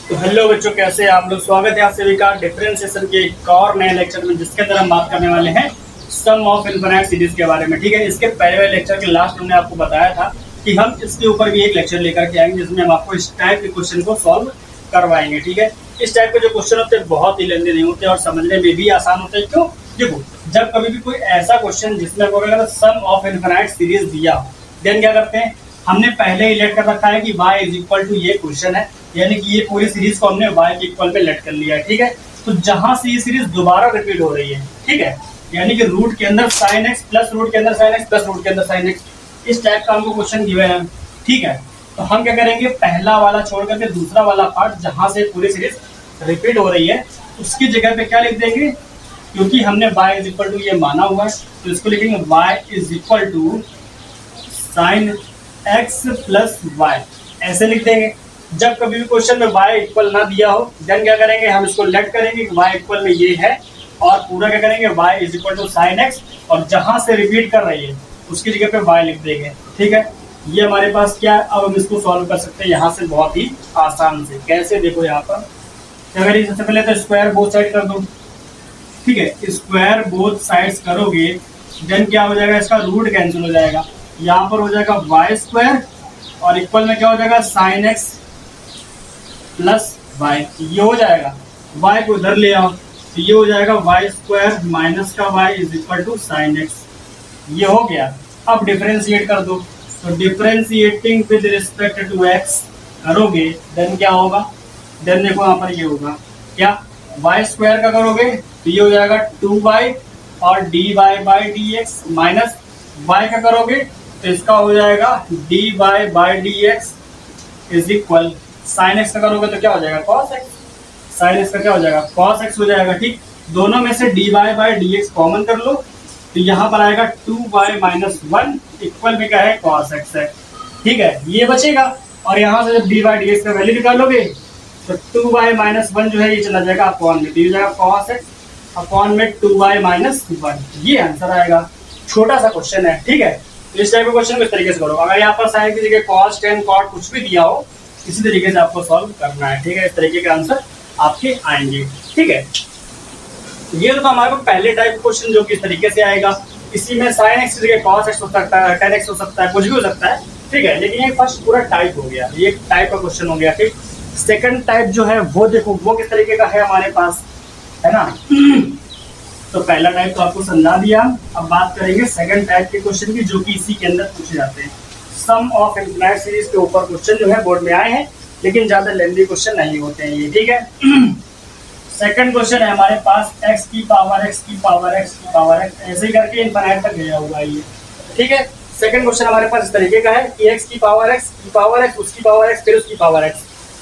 तो हेलो बच्चों, कैसे हैं आप लोग। स्वागत है आप सभी का डिफरेंशिएशन के एक और नए लेक्चर में, जिसके अंदर हम बात करने वाले हैं सम ऑफ इनफिनिट सीरीज के बारे में। ठीक है, इसके पहले वाले लेक्चर के लास्ट हमने आपको बताया था कि हम इसके ऊपर भी एक लेक्चर लेकर के आएंगे, जिसमें हम आपको इस टाइप के क्वेश्चन को सॉल्व करवाएंगे। ठीक है, इस टाइप के जो क्वेश्चन होते हैं बहुत ही लेंदी नहीं होते और समझने में भी आसान होते हैं। क्यों? देखो, जब कभी भी कोई ऐसा क्वेश्चन जिसमें अगर सम ऑफ इनफिनिट सीरीज दिया हो, देन क्या करते हैं, हमने पहले ही लेट कर रखा है कि y इज इक्वल टू ये क्वेश्चन है, यानी कि ये पूरी सीरीज को हमने y के इक्वल पे लेट कर लिया है। ठीक है, तो जहां से ये सीरीज दोबारा रिपीट हो रही है, ठीक है, यानी कि रूट के अंदर साइन एक्स प्लस रूट के अंदर साइन एक्स प्लस रूट के अंदर साइन एक्स, इस टाइप का हमको क्वेश्चन गिवन है। ठीक है, तो हम क्या करेंगे, पहला वाला छोड़ करके दूसरा वाला पार्ट जहां से पूरी सीरीज रिपीट हो रही है उसकी जगह पे क्या लिख देंगे, क्योंकि हमने y इज इक्वल टू ये माना हुआ है, तो इसको लिखेंगे y is equal to sine x plus y, ऐसे लिख देंगे। जब कभी भी क्वेश्चन में y इक्वल ना दिया हो, देन क्या करेंगे, हम इसको लेट करेंगे कि y इक्वल में ये है, और पूरा क्या करेंगे, y is equal to sine x, और जहां से रिपीट कर रही है उसकी जगह पे y लिख देंगे। ठीक है, ये हमारे पास क्या है। अब हम इसको सॉल्व कर सकते हैं यहाँ से बहुत ही आसान से। कैसे? देखो यहाँ पर क्या करिए, सबसे पहले तो स्क्वायर बोथ साइड कर दो। ठीक है, स्क्वायर बोथ साइड्स करोगे, देन क्या हो जाएगा, इसका रूट कैंसिल हो जाएगा, यहाँ पर हो जाएगा वाई स्क्वायर, और इक्वल में क्या हो जाएगा, साइन एक्स प्लस वाई, ये हो जाएगा। वाई को उधर ले आओ, तो ये हो जाएगा वाई स्क्वायर माइनस का y is equal to sine x, ये हो गया। अब डिफरेंशिएट कर दो, तो differentiating with respect to x करोगे, देन क्या होगा, देन देखो यहाँ पर ये होगा क्या, वाई स्क्वायर का करोगे तो ये हो जाएगा 2y और dy by d x, minus y का करोगे तो इसका हो जाएगा dy by d x is equal, sine x का करोगे तो क्या हो जाएगा, cos x, साइन एक्स का क्या हो जाएगा, cos x हो जाएगा। ठीक, दोनों में से dy by d x common कर लो, तो यहाँ पर आएगा 2y माइनस 1 इक्वल में क्या है, cos x है। ठीक है, ये बचेगा, और यहाँ से जब dy बाई डी एक्स का वैल्यू निकालोगे तो 2y माइनस 1 जो है ये चला जाएगा अपॉन में, तो ये जाएगा cos x अपॉन में 2y माइनस 1, ये आंसर आएगा। छोटा सा क्वेश्चन है। ठीक है, तो इस टाइप का क्वेश्चन किस तरीके से करो, अगर यहाँ पर साइन की जगह cos tan cot कुछ भी दिया हो, इसी तरीके से आपको सॉल्व करना है। ठीक है, इस तरीके के आंसर आपके आएंगे। ठीक है, ये तो हमारे को पहले टाइप क्वेश्चन जो कि इस तरीके से आएगा, इसी में साइन एक्स की जगह cos x हो सकता है, tan x हो सकता है, कुछ भी हो सकता है। ठीक है, लेकिन ये फर्स्ट पूरा टाइप हो गया, ये टाइप का क्वेश्चन हो गया। ठीक, सेकंड टाइप जो है वो देखो, वो किस तरीके का है हमारे पास, है ना। तो पहला टाइप तो आपको समझा दिया, अब बात करेंगे सेकंड टाइप के क्वेश्चन की, जो कि इसी के अंदर पूछे जाते हैं। सम ऑफ इनफिनिट सीरीज के ऊपर क्वेश्चन जो है बोर्ड में आए हैं, लेकिन ज्यादा लेंथी क्वेश्चन नहीं होते हैं ये। ठीक है, सेकंड क्वेश्चन है हमारे पास x की पावर x की पावर x की पावर x, ऐसे ही करके इनफिनिट तक गया हुआ है ये। ठीक है, सेकंड क्वेश्चन हमारे पास इस तरीके का है कि x की पावर x उसकी पावर x फिर उसकी पावर x,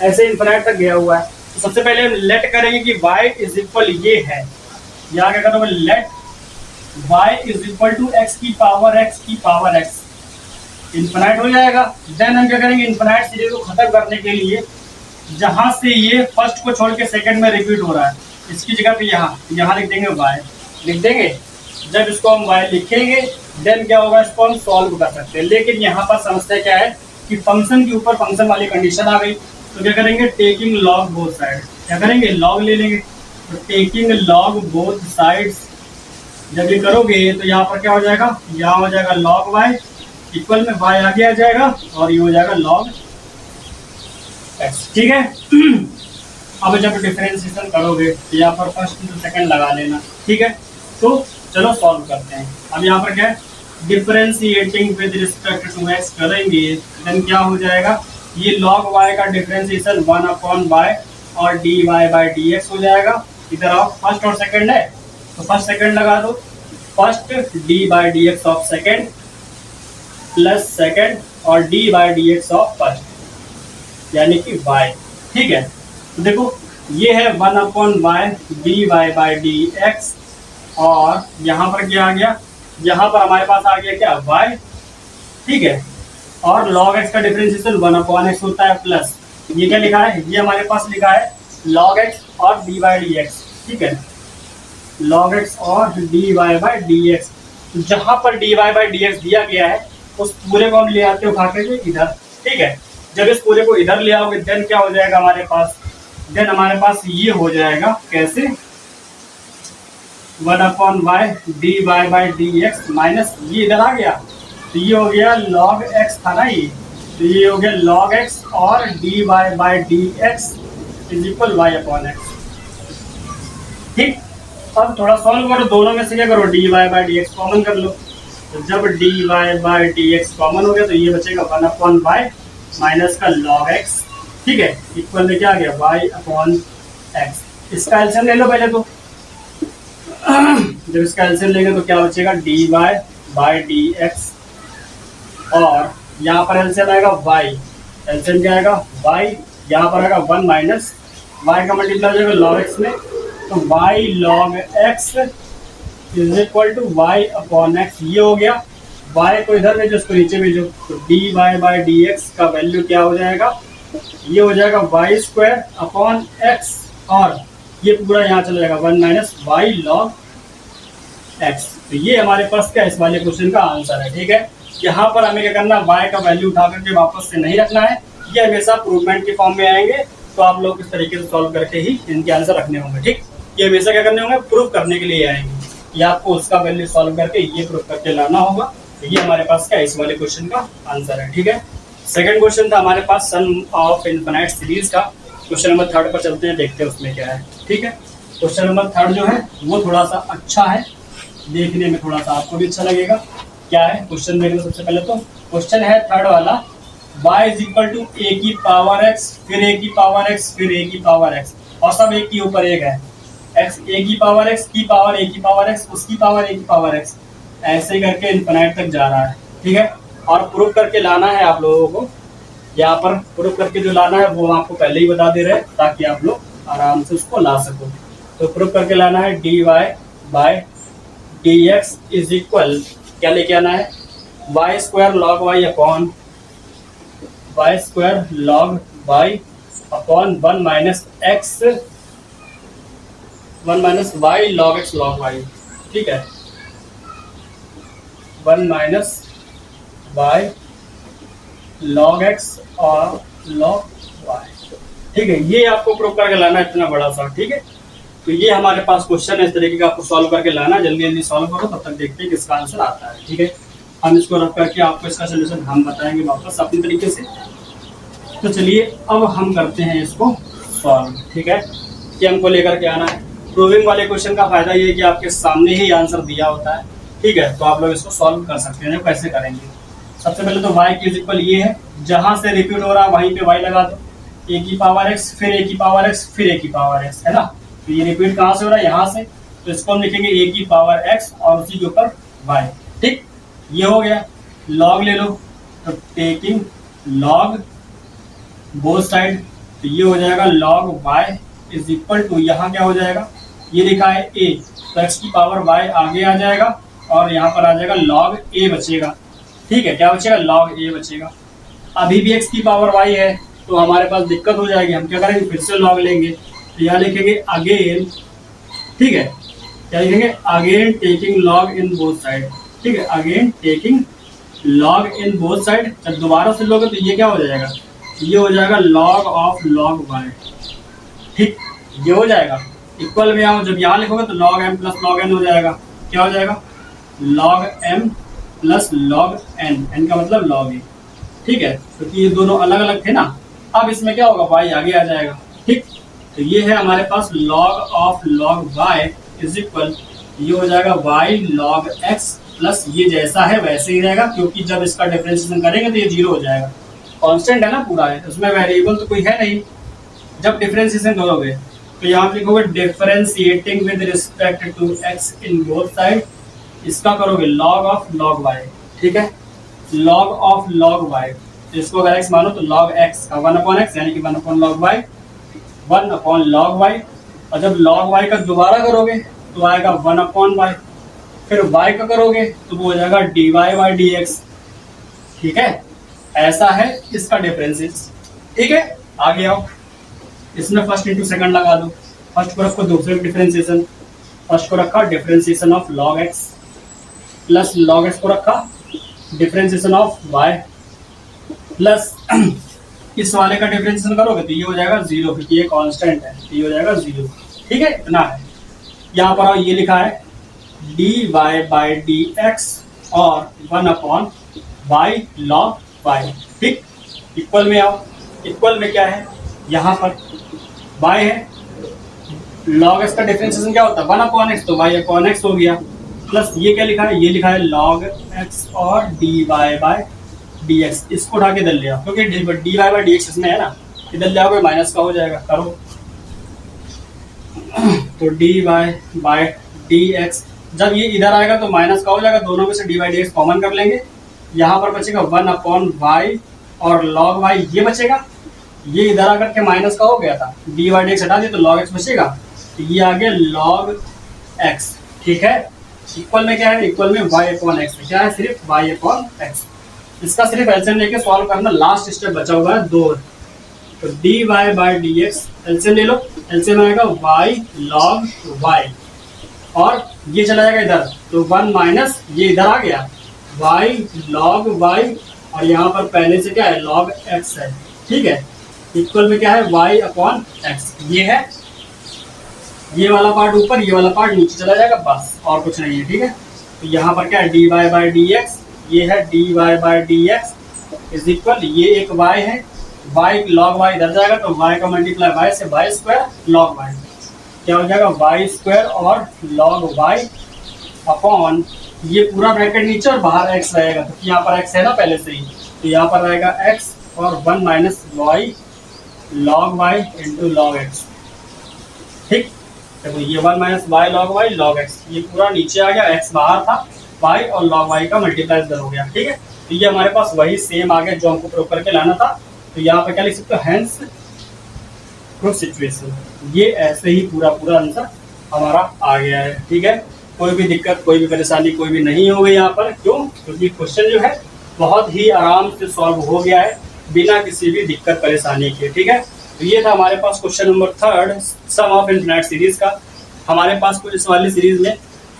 ऐसे इनफिनिट तक गया हुआ है। तो सबसे पहले हम लेट करेंगे कि y इज इक्वल ये है, यहाँ क्या करोगे, let y is equal to x की पावर x, इनफिनिट हो जाएगा। देन हम क्या करेंगे, इनफिनिट सीरीज को खत्म करने के लिए जहां से ये फर्स्ट को छोड़ के सेकंड में रिपीट हो रहा है, इसकी जगह पे यहाँ लिख देंगे y, लिख देंगे। जब इसको हम y लिखेंगे, देन क्या होगा, इसको हम सॉल्व कर सकते हैं। लेकिन यहाँ पर समस्या क्या है कि फंक्शन के ऊपर फंक्शन वाली कंडीशन आ गई, तो क्या करेंगे, टेकिंग लॉग बोथ साइड, क्या करेंगे, लॉग ले लेंगे। तो टेकिंग लॉग बोथ साइड्स जब ये करोगे तो यहाँ पर क्या हो जाएगा, यहाँ हो जाएगा लॉग y इक्वल में y आगे आ जाएगा, और ये हो जाएगा लॉग x। ठीक है, अब जब डिफरेंशिएशन करोगे तो यहाँ पर फर्स्ट तो सेकंड लगा लेना। ठीक है, तो चलो सॉल्व करते हैं। अब यहाँ पर क्या है, differentiating with respect to x करेंगे, देन क्या हो जाएगा, ये log y का डिफरेंशिएशन 1 अपॉन y और dy बाई डी एक्स हो जाएगा। इधर आओ, फर्स्ट और सेकंड है तो फर्स्ट सेकंड लगा दो, first d by d x of second plus second और d by d x of first, यानी कि y। ठीक है, तो देखो ये है 1 upon y dy by d x, और यहाँ पर क्या आ गया, यहाँ पर हमारे पास आ गया क्या, y। ठीक है, और log x का डिफरेंशिएशन 1 अपॉन x होता है, प्लस ये क्या लिखा है, ये हमारे पास लिखा है log x और dy बाई डी एक्स। ठीक है, log x और dy बाई डी एक्स, जहां पर dy बाई डी एक्स दिया गया है उस पूरे को हम ले आते हो उठा के इधर। ठीक है, जब इस पूरे को इधर ले आओगे, देन क्या हो जाएगा हमारे पास, देन हमारे पास ये हो जाएगा कैसे, 1/y dy/dx माइनस ये इधर आ गया, तो ये हो गया log x था ना ये, तो ये हो गया log x और dy/dx इज इक्वल y/x। ठीक, अब थोड़ा सॉल्व करो, दोनों में से क्या करो, dy/dx कॉमन कर लो, तो जब dy/dx कॉमन हो गया तो ये बचेगा 1/y माइनस का log x, ठीक है, इक्वल में क्या आ गया y/x। इसका एलसीएम ले लो पहले, तो जब इसका एलसीएम लेंगे तो क्या बचेगा dy/dx, और यहाँ पर एलसीएम आएगा y, एलसीएम क्या आएगा y, यहाँ पर आएगा 1 माइनस y का मल्टीप्लाई हो जाएगा log x में, तो y log x is equal to y/x। ये हो गया, y को इधर भेजो, उसको नीचे भेजो, तो dy/dx का वैल्यू क्या हो जाएगा, ये हो जाएगा y²/x, और ये पूरा यहाँ चला जाएगा 1 माइनस y log x। तो ये हमारे पास क्या इस वाले क्वेश्चन का आंसर है। ठीक है, यहाँ पर हमें क्या करना है, y का वैल्यू उठा करके वापस से नहीं रखना है, ये हमेशा प्रूवमेंट के फॉर्म में आएंगे, तो आप लोग इस तरीके से सॉल्व करके ही इनके आंसर रखने होंगे। ठीक, ये हमेशा क्या करने होंगे, प्रूव करने के लिए आएंगे, या आपको उसका वैल्यू सॉल्व करके ये प्रूव करके लाना होगा। तो ये हमारे पास क्या इस वाले क्वेश्चन का आंसर है। ठीक है, सेकंड क्वेश्चन था हमारे पास सम ऑफ इनफिनाइट सीरीज का। क्वेश्चन नंबर 3 पर चलते हैं, देखते हैं उसमें क्या है। ठीक है, क्वेश्चन नंबर 3 जो है वो थोड़ा सा अच्छा है, देखने में थोड़ा सा आपको भी अच्छा लगेगा। क्या है क्वेश्चन देखने, सबसे पहले तो क्वेश्चन है 3 वाला, y is equal to a की पावर x, फिर a की पावर x, फिर a की पावर x, और सब एक के ऊपर एक है, x a की पावर x की पावर a की पावर x, उसकी पावर a की पावर x, ऐसे करके इनफिनाइट तक जा रहा है। ठीक है, और प्रूव करके लाना है आप लोगों को, यहाँ पर प्रूव करके जो लाना है वो आपको पहले ही बता दे रहे हैं, ताकि आप लोग आराम से उसको ला सको। तो प्रूव करके लाना है dy/dx इज इक्वल, क्या लेके आना है, y² log y upon y² log y upon 1 minus x 1 minus y log x log y। ठीक है, 1 माइनस y log x और log y। ठीक है, ये आपको प्रूव करके लाना है, इतना बड़ा सा। ठीक है, तो ये हमारे पास क्वेश्चन है, इस तरीके का आपको सॉल्व करके लाना है। जल्दी जल्दी सॉल्व करो, तब तक देखते हैं किसका आंसर आता है। ठीक है, हम इसको रख करके आपको इसका सोल्यूशन हम बताएंगे वापस अपने तरीके से। तो चलिए अब हम करते हैं इसको सॉल्व। ठीक है, कि हमको लेकर के आना है। प्रूविंग वाले क्वेश्चन का फायदा ये है कि आपके सामने ही आंसर दिया होता है। ठीक है, तो आप लोग इसको सॉल्व कर सकते हैं। कैसे करेंगे, सबसे पहले तो y की इज इक्वल ये है, जहां से रिपीट हो रहा है वहीं पे y लगा दो, a की पावर x, फिर a की पावर x, फिर a की पावर x, है ना। तो ये रिपीट कहाँ से हो रहा है, यहाँ से, तो इसको हम लिखेंगे a की पावर x और उसी के ऊपर y। ठीक, ये हो गया। log ले लो, तो टेकिंग log बोथ साइड, तो ये हो जाएगा log y is equal to, यहाँ क्या हो जाएगा, ये लिखा है a, तो x की पावर y आगे आ जाएगा और यहाँ पर आ जाएगा log a बचेगा। ठीक है, क्या बचेगा, log a बचेगा। अभी भी x की पावर y है, तो हमारे पास दिक्कत हो जाएगी, हम क्या करेंगे, फिर से log लेंगे, तो यहाँ लिखेंगे अगेन। ठीक है, क्या लिखेंगे, अगेन टेकिंग log इन बोथ साइड। ठीक है, अगेन टेकिंग log इन बोथ साइड। जब दोबारा से लोगे तो ये क्या हो जाएगा, ये हो जाएगा log ऑफ log y। ठीक, ये हो जाएगा। इक्वल में आओ, जब यहाँ लिखोगे तो log m plus log n हो जाएगा। क्या हो जाएगा, log m plus log n, n का मतलब log a। ठीक है, क्योंकि ये दोनों अलग अलग थे ना। अब इसमें क्या होगा, y आगे आ जाएगा। ठीक, तो ये है हमारे पास log of log y is equal, ये हो जाएगा y log x प्लस ये जैसा है वैसे ही रहेगा, क्योंकि जब इसका डिफरेंशिएशन करेंगे तो ये 0 हो जाएगा। कांस्टेंट है ना पूरा, है उसमें वेरिएबल तो कोई है नहीं। जब डिफरेंशिएशन करोगे तो यहाँ पे लिखोगे differentiating with respect to x in both side, इसका करोगे log ऑफ log y। ठीक है, log ऑफ log y, इसको अगर x मानो तो log x का 1/x यानी कि 1/log y, 1/log y। और जब log y का दोबारा करोगे तो आएगा 1/y, फिर y का करोगे तो वो हो जाएगा dy/dx। ठीक है, ऐसा है इसका डिफरेंसेस। ठीक है, आगे आओ, इसमें फर्स्ट इंटू सेकंड लगा दो। फर्स्ट को रखो दूसरे डिफरेंशिएशन, फर्स्ट को रखा differentiation of log x plus log x को रखा डिफरेंशिएशन ऑफ y प्लस इस वाले का डिफरेंशिएशन करोगे तो ये हो जाएगा 0, क्योंकि ये कांस्टेंट है, तो ये हो जाएगा 0। ठीक है, इतना है। यहाँ पर ये लिखा है dy बाई डी एक्स और 1/y log y। ठीक, इक्वल में आओ। इक्वल में क्या है, यहाँ पर y है, log x का डिफरेंशिएशन क्या होता है 1/x, तो y/x हो गया, प्लस ये क्या लिखा है, ये लिखा है log x और dy बाई dx। इसको उठा के इधर ले आओ, क्योंकि dy बाई dx इसमें है ना, इधर ले आओगे माइनस का हो जाएगा, करो। तो dy बाई dx, जब ये इधर आएगा तो माइनस का हो जाएगा, दोनों में से dy बाई dx कॉमन कर लेंगे। यहाँ पर बचेगा 1/y और log y ये बचेगा, ये इधर आकर के माइनस का हो गया था, dy बाई dx हटा दिया तो log x बचेगा, तो ये आ गया log x। ठीक है, इक्वल में क्या है, इक्वल में y/x, क्या है, सिर्फ y/x। इसका सिर्फ एलसीएम लेके सॉल्व करना, लास्ट स्टेप बचा हुआ है 2। तो dy बाई dx एलसीएम ले लो, एलसीएम आएगा y log y, और ये चला जाएगा इधर, तो 1 माइनस ये इधर आ गया y log y, और यहाँ पर पहले से क्या है log x है। ठीक है, इक्वल में क्या है y/x, ये है, ये वाला पार्ट ऊपर, ये वाला पार्ट नीचे चला जाएगा, बस और कुछ नहीं है। ठीक है, तो यहाँ पर क्या है dy बाई dx, ये है dy by dx is equal, ये एक y है, y log y इधर जाएगा तो y का मल्टीप्लाई y से y स्क्वायर log y, क्या हो जाएगा y स्क्वायर और log y अपॉन ये पूरा ब्रैकेट नीचे और बाहर x रहेगा, तो यहाँ पर x है ना पहले से ही, तो यहाँ पर रहेगा x और 1 minus y log y into log x। ठीक, देखो ये 1 minus y log y log x, ये पूरा नीचे आ गया, x बाहर था, y और log y का मल्टीप्लाई इधर हो गया। ठीक है, तो ये हमारे पास वही सेम आ गया जो हमको प्रूव करके लाना था। तो यहाँ पे क्या लिख सकते हो, हेंस प्रूफ सिचुएशन। ये ऐसे ही पूरा आंसर हमारा आ गया है। ठीक है, कोई भी दिक्कत, कोई भी परेशानी, कोई भी नहीं हो गई यहाँ पर, क्यों, क्योंकि क्वेश्चन जो है बहुत ही आराम से सॉल्व हो गया है बिना किसी भी दिक्कत परेशानी के। ठीक है, तो ये था हमारे पास question number 3 sum of infinite series का। हमारे पास कुछ इस वाली सीरीज में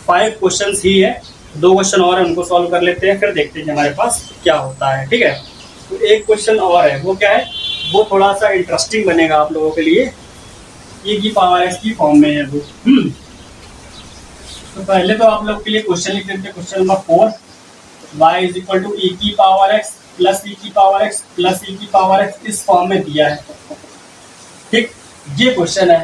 5 क्वेश्चन ही है, 2 क्वेश्चन और है, उनको सॉल्व कर लेते हैं, फिर देखते हैं हमारे पास क्या होता है। ठीक है, तो एक क्वेश्चन और है, वो क्या है, वो थोड़ा सा इंटरेस्टिंग बनेगा आप लोगों के लिए, e की पावर x की फॉर्म में है वो। तो पहले तो आप लोग के लिए क्वेश्चन लिख देते हैं, question number 4, y is equal to e की पावर x प्लस e की पावर x प्लस e की पावर x इस फॉर्म में दिया है। ठीक, ये क्वेश्चन है।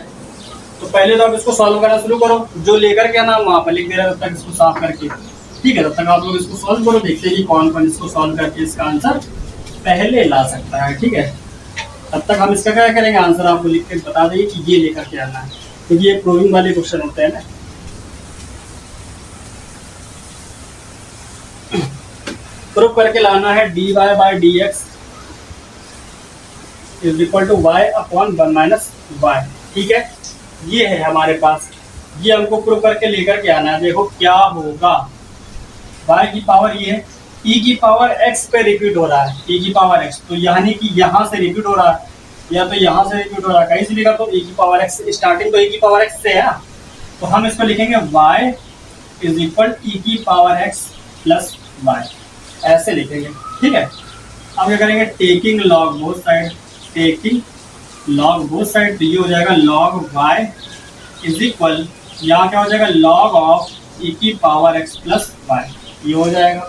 तो पहले तो आप इसको सॉल्व करना शुरू करो, जो लेकर के ना वहाँ पर लिख दे रहा है तब तक इसको साफ करके। ठीक है, तब तक आप लोग इसको सॉल्व करो, देखते हैं कि कौन कौन इसको सॉल्व करके इसका आंसर पहले ला सकता है। ठीक है, तब तक हम इसका क्या करेंगे, आंसर आपको लिख के बता देंगे कि ये लेकर के आना है, क्योंकि ये प्रूविंग वाले क्वेश्चन होते हैं ना। प्रूव करके लाना है dy by dx is equal to y upon 1 minus y। ठीक है, ये है हमारे पास, ये हमको प्रूव करके लेकर के आना है। देखो क्या होगा, y की पावर ये है, e की पावर x पे रिपीट हो रहा है, e की पावर x, तो यानी कि यहाँ से रिपीट हो रहा है या तो यहाँ से रिपीट हो रहा है, कहीं से लिखा तो e की पावर x, स्टार्टिंग तो e की पावर x से है ना, तो हम इसको लिखेंगे y इज इक्वल e की पावर x प्लस y, ऐसे लिखेंगे। ठीक है, अब क्या करेंगे, taking log both side, taking log both side, तो ये हो जाएगा log y इज इक्वल, यहाँ क्या हो जाएगा log ऑफ e की पावर x प्लस y, ये हो जाएगा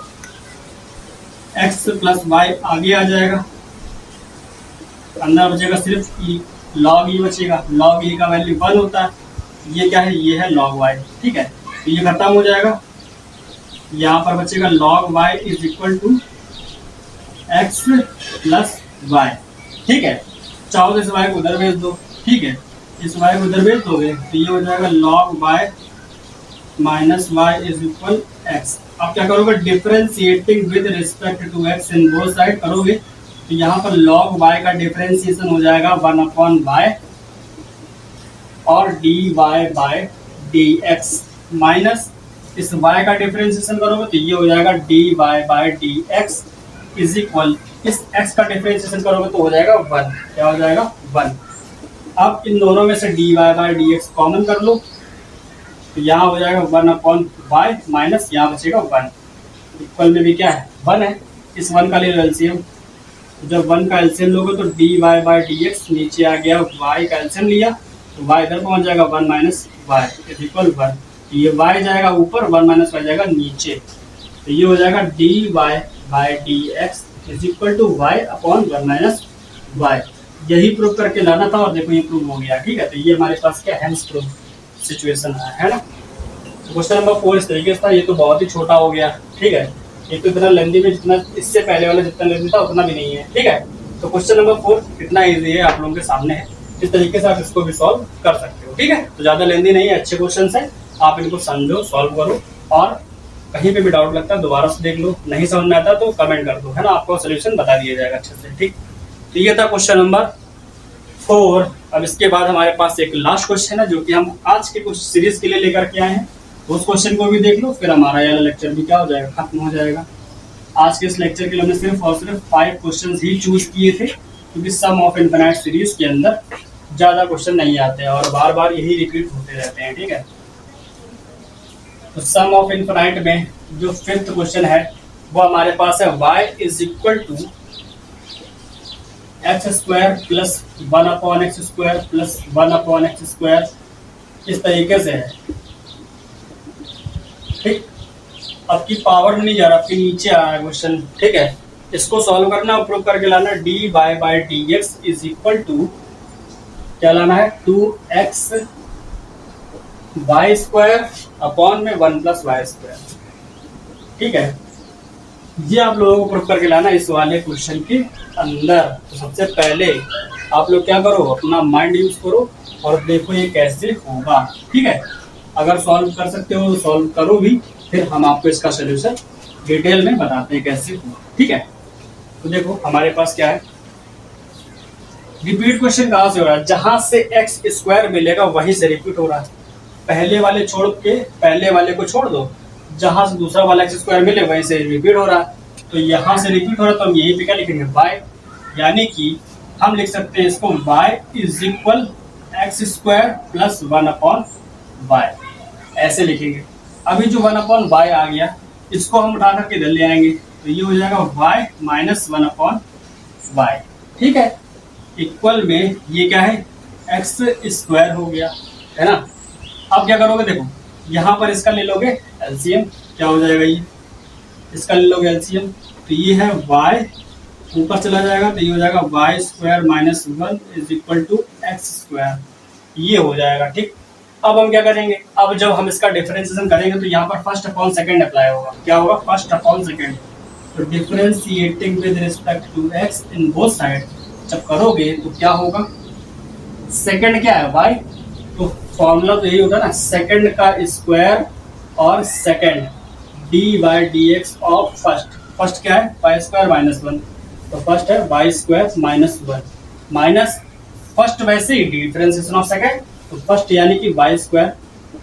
x प्लस y आगे आ जाएगा, अंदर बचेगा सिर्फ e, log e बचेगा, log e का वैल्यू 1 होता है, ये क्या है, ये है log y। ठीक है, तो ये खत्म हो जाएगा, यहाँ पर बचेगा log y is equal to x plus y। ठीक है, चाहो तो इस y को उधर भेज दो। ठीक है, इस y को उधर भेज दोगे तो ये हो जाएगा log y minus y is equal x। अब क्या करोगे, differentiating with respect to x in both side करोगे, तो यहाँ पर log y का डिफरेंशिएशन हो जाएगा 1/y और dy बाय dx माइनस इस y का डिफरेंशिएशन करोगे तो ये हो जाएगा dy by dx is equal, इस x का डिफरेंशिएशन करोगे तो हो जाएगा 1, क्या हो जाएगा 1। अब इन दोनों में से dy बाय dx कॉमन कर लो, तो यहाँ हो जाएगा 1/y माइनस यहाँ बचेगा 1, इक्वल में भी क्या है 1 है, इस 1 का ले लो एलसीएम, जब 1 का एलसीएम लोगे तो d y by d x नीचे आ गया, y का एलसीएम लिया तो y इधर पहुंच जाएगा 1 माइनस वाई इज इक्वल 1। ये y जाएगा ऊपर, 1 माइनस वाई जाएगा नीचे, तो ये हो जाएगा d y by d x is equal to y upon 1 minus y. यही प्रूव करके लाना था और देखो ये प्रूव हो गया। ठीक है, तो ये हमारे पास क्या हैंस प्रूव सिचुएशन है ना। क्वेश्चन नंबर 4 इस तरीके से था। ये तो बहुत ही छोटा हो गया। ठीक है, ये तो इतना लेंदी में जितना इससे पहले वाला जितना लेंदी था उतना भी नहीं है। ठीक है, तो क्वेश्चन नंबर 4 इतना इजी है, आप लोगों के सामने है। इस तरीके से आप इसको भी सॉल्व कर सकते हो। ठीक है, तो ज्यादा लेंदी नहीं है, अच्छे क्वेश्चन है, आप इनको समझो, सॉल्व करो, और कहीं पे भी डाउट लगता है दोबारा से देख लो, नहीं समझ में आता तो कमेंट कर दो, है ना, आपको सोल्यूशन बता दिया जाएगा अच्छे से। ठीक, तो ये था क्वेश्चन नंबर 4। अब इसके बाद हमारे पास एक लास्ट क्वेश्चन है जो कि हम आज के कुछ सीरीज के लिए लेकर के आए हैं। उस क्वेश्चन को भी देख लो, फिर हमारा यह लेक्चर भी क्या हो जाएगा, खत्म हो जाएगा। आज के इस लेक्चर के लिए हमने सिर्फ और सिर्फ 5 क्वेश्चन ही चूज किए थे, क्योंकि सम ऑफ इनफिनिट सीरीज के अंदर ज्यादा क्वेश्चन नहीं आते हैं और बार बार यही रिपीट होते रहते हैं। ठीक है, तो सम ऑफ इनफिनिट में जो 5th क्वेश्चन है वो हमारे पास है y is equal to x square plus 1 upon x square plus 1 upon x square, इस तरीके से है। ठीक, अब की पावर में नहीं जा रहा, आपके नीचे आ रहा है क्वेश्चन। ठीक है, इसको सॉल्व करना और प्रूव करके लाना d y by d x is equal to क्या लाना है, 2x वाई स्क्वायर अपॉन में 1 प्लस वाई स्क्वायर। ठीक है, ये आप लोगों को प्रूव करके लाना इस वाले क्वेश्चन के अंदर। तो सबसे पहले आप लोग क्या करो, अपना माइंड यूज करो और देखो ये कैसे होगा। ठीक है, अगर सॉल्व कर सकते हो तो सॉल्व करो भी, फिर हम आपको इसका सोल्यूशन डिटेल में बताते हैं कैसे होगा। ठीक है, तो देखो हमारे पास क्या है, रिपीट क्वेश्चन कहाँ से हो रहा है, जहां से एक्स स्क्वायर मिलेगा वहीं से रिपीट हो रहा है। पहले वाले छोड़ के पहले वाले को छोड़ दो, जहां से दूसरा वाला एक्स स्क्वायर मिले वहीं से रिपीट हो रहा है। तो यहाँ से रिपीट हो रहा है, तो हम यही पे क्या लिखेंगे, y, यानी कि हम लिख सकते हैं इसको y is equal x square plus 1 upon y, ऐसे लिखेंगे। अभी जो 1 अपॉन वाई आ गया इसको हम उठा करके इधर ले आएंगे, तो ये हो जाएगा y माइनस 1 अपॉन वाई। ठीक है, इक्वल में ये क्या है, एक्स स्क्वायर हो गया, है ना। अब क्या करोगे, देखो यहाँ पर इसका ले लोगे एलसीएम, क्या हो जाएगा, ये इसका ले लोगे एलसीएम, तो ये है y, ऊपर चला जाएगा तो ये हो जाएगा y square minus 1 is equal to x square, ये हो जाएगा। ठीक, अब हम क्या करेंगे, अब जब हम इसका डिफरेंशिएशन करेंगे तो यहाँ पर फर्स्ट अपॉन सेकंड अप्लाई होगा। क्या होगा, फर्स्ट अपॉन सेकंड। तो differentiating with respect to x in both side जब करोगे तो क्या होगा, सेकंड क्या है y, तो फॉर्मूला तो यही होता है ना, सेकंड का स्क्वायर और second d by d x of first. First क्या है, वाई स्क्वायर माइनस 1, तो फर्स्ट है y square minus 1 minus first, वैसे ही डिफरेंशिएशन ऑफ सेकंड, तो फर्स्ट यानी कि वाई स्क्वायर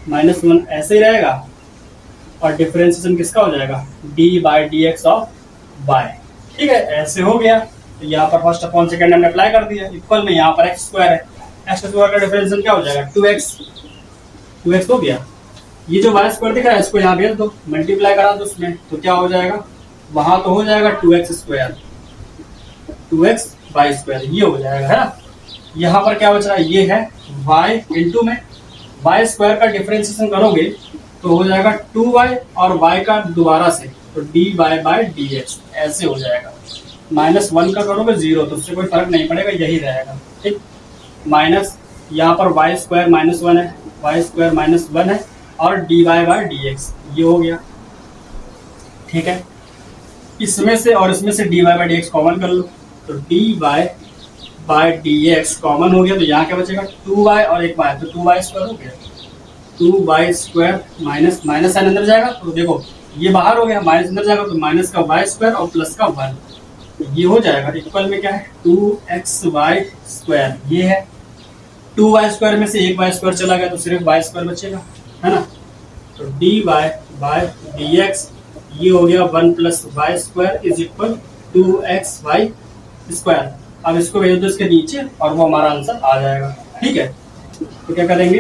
माइनस 1 ऐसे ही रहेगा, और डिफरेंशिएशन किसका हो जाएगा, d by d x of y. ठीक है, ऐसे हो गया। तो यहाँ पर फर्स्ट अपॉन सेकंड हमने अप्लाई कर दिया, इक्वल में यहाँ पर एक्स स्क्वायर है, एक्स स्क्वायर का डिफरेंशिएशन क्या हो जाएगा, 2x हो गया। ये जो वाई स्क्वायर दिख रहा है इसको यहाँ भेज दो, मल्टीप्लाई करा दो उसमें, तो क्या हो जाएगा, वहां तो हो जाएगा 2x square, 2x Y square, ये हो जाएगा, है ना। यहाँ पर क्या बच रहा है, ये है y इंटू में वाई स्क्वायर का डिफरेंशिएशन करोगे तो हो जाएगा 2y और y का दोबारा से, तो d y by d x ऐसे हो जाएगा। माइनस 1 का करोगे 0, तो उससे कोई फर्क नहीं पड़ेगा, यही रहेगा। ठीक, माइनस यहाँ पर वाई स्क्वायर माइनस 1 है, वाई स्क्वायर माइनस 1 है, और d y by d x ये हो गया। ठीक है, इसमें से और इसमें से d y by d x common कर लो, तो d y by d x common हो गया, तो यहाँ क्या बचेगा, 2y और एक y, तो 2y स्क्वायर हो गया, 2y square minus minus sign अंदर जाएगा, तो देखो ये बाहर हो गया, माइनस अंदर जाएगा तो माइनस का y स्क्वायर और प्लस का 1, ये हो जाएगा। इक्वल में क्या है, 2xy स्क्वायर, ये है 2y स्क्वायर में से एक y स्क्वायर चला गया तो सिर्फ y स्क्वायर बचेगा, है ना। तो d y by d x ये हो गया 1 plus y square is equal 2xy square. अब इसको भेज दो इसके नीचे और वो हमारा आंसर आ जाएगा। ठीक है, तो क्या करेंगे,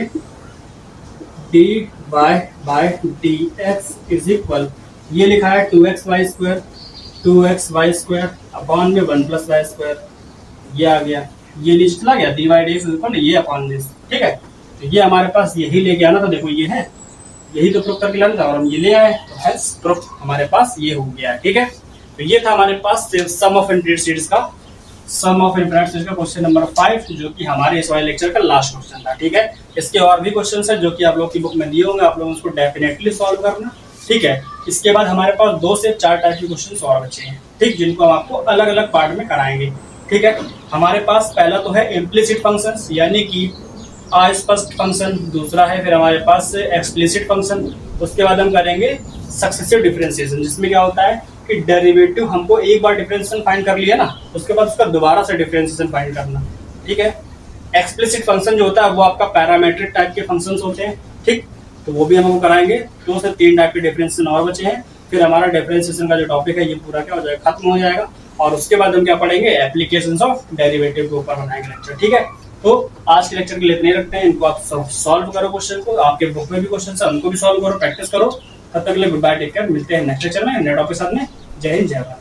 d y by d x is equal, ये लिखा है 2xy square, 2xy square, upon में 1+y², ये आ गया, ये नीचे चला गया, dy/dx ये अपॉन दिस, ठीक है। तो ये हमारे पास यही लेके आना था, देखो ये है, यही तो प्रूफ करके लाना था और हम ये ले आए, तो हैज प्रूफ हमारे पास ये हो गया है, ठीक है। तो ये था हमारे पास सम ऑफ इनफिनिट सीरीज का क्वेश्चन नंबर 5, जो कि हमारे इस वाले लेक्चर का लास्ट क्वेश्चन था, ठीक है। इसके और भी क्वेश्चन है जो कि आप लोग की बुक में दिए होंगे, आप लोग उसको डेफिनेटली सॉल्व करना, ठीक है। इसके बाद हमारे पास 2 से 4 टाइप के क्वेश्चन और बचे हैं, ठीक, जिनको हम आपको अलग अलग पार्ट में कराएंगे, ठीक है। हमारे पास पहला तो है इम्प्लिसिट फंक्शंस, यानी कि अस्पष्ट फंक्शन, दूसरा है फिर हमारे पास एक्सप्लिसिट फंक्शन, उसके बाद हम करेंगे सक्सेसिव डिफरेंशिएशन, जिसमें क्या होता है कि डेरिवेटिव हमको एक बार डिफरेंशिएशन फाइंड कर लिया ना, उसके बाद उसका दोबारा से डिफरेंशिएशन फाइंड करना, ठीक है। एक्सप्लिसिट फंक्शन जो होता है वो आपका पैरामेट्रिक टाइप के फंक्शंस होते हैं, ठीक, तो वो भी हम कराएंगे। 2 से 3 टाइप के डिफरेंशिएशन और बचे हैं, फिर हमारा डिफरेंशिएशन का जो टॉपिक है ये पूरा क्या हो जाएगा, खत्म हो जाएगा, और उसके बाद हम क्या पढ़ेंगे, एप्लीकेशंस ऑफ डेरिवेटिव के ऊपर बनाएंगे लेक्चर, ठीक है। तो आज के लेक्चर के लिए इतने रखते हैं, इनको आप सॉल्व करो क्वेश्चन को, आपके बुक में भी क्वेश्चन है उनको भी सॉल्व करो, प्रैक्टिस करो। तब तक के लिए गुड बाय, टेक केयर, मिलते हैं नेक्स्ट लेक्चर में नए टॉपिक के साथ में। जय हिंद, जय भारत।